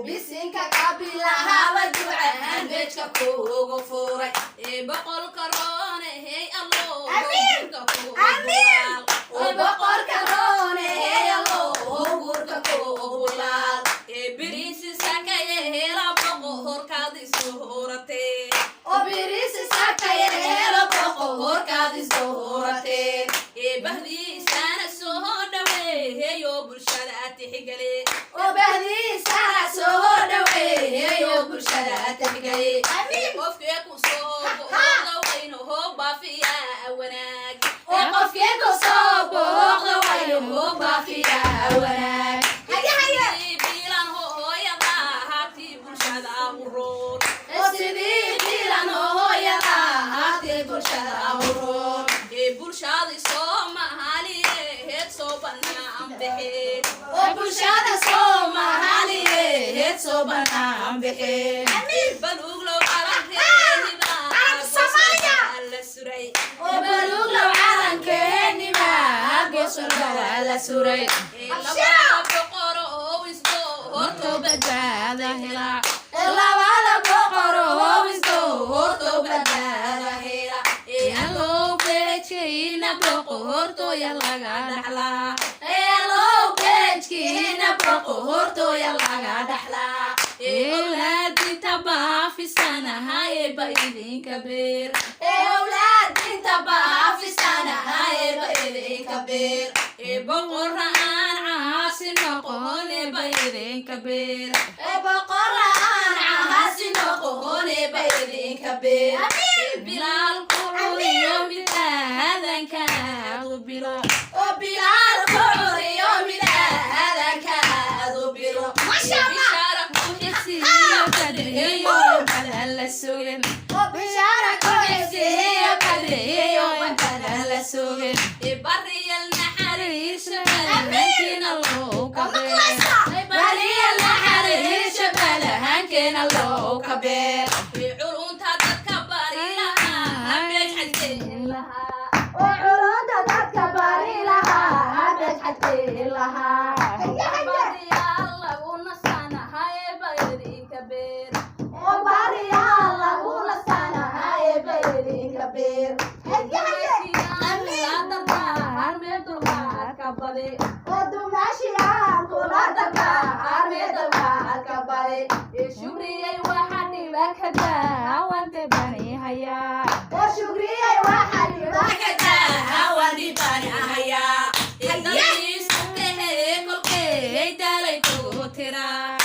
bisinka kabilahaaba ducaan beejka kuugu furay boqolka roone hey allo boqolka roone hey allo gurka kuugu laal biriisi sakaye hela boqorkaad isuhuratee birisi sakaye hela boqorkaad isuhuratee bahdiisana soo dhaweeheyo bulshada tixgale bahdiisana soo dhaweeheyo bulshada tixgale qofkee ku soo booqda waynu hoo baafiya wanaag qofkee ku soo booqda waynu hoo baafiya wanaag biilan hooyada hatii bulshada uroon sidii biilan hooyada hatii bulshada uroon bulshada Soomaaliyeed soo banaan baxeen bulshada Soomaaliyeed soo banaan baxeen baluglow calankeeniba Soomaaliya la suray baluglow calankeeniba gosolka la suray labada boqor oo isdo horto badbaada hela labada boqor oo isdo horto badbaada hela beejkiina boqortooya laga dhaxlaa beejkiina boqortooya laga dhaxlaa awlaadinta baafisanahayeeba idinka beer awlaadinta baafisanahayeeba idinka beer boqorra aan caasi noqoneeba idinka beer boqorra aan caasi noqoneeba idinka beer bilaal quriyo midaadankaadu bilo bilaal quriyo midaadankaadu bilo bishaara ku xisiyo kadheeyo badan la sugan bishaara ku xisiyo kadheeyo badan la sugan bariyal naxariisha balahankeena loo kabeer bariyal naxariisha balahankeena loo kabeer culunta dadka bari lahaa beej xadkeen lahaa culunta dadka bari lahaa beej xadkeen lahaa bariyaal lagu nasanahaye bayrinka beer bariyaal lagu nasanahaye bayrinka beer dumaashiyaan kula dardaar meedalka bari shugriyay waxa dhiba ka daawante bani hayaa shugriyay waxa dhiba ka daawante bani hayaa dadkiisu kahee kolkey dalay kugu tiraa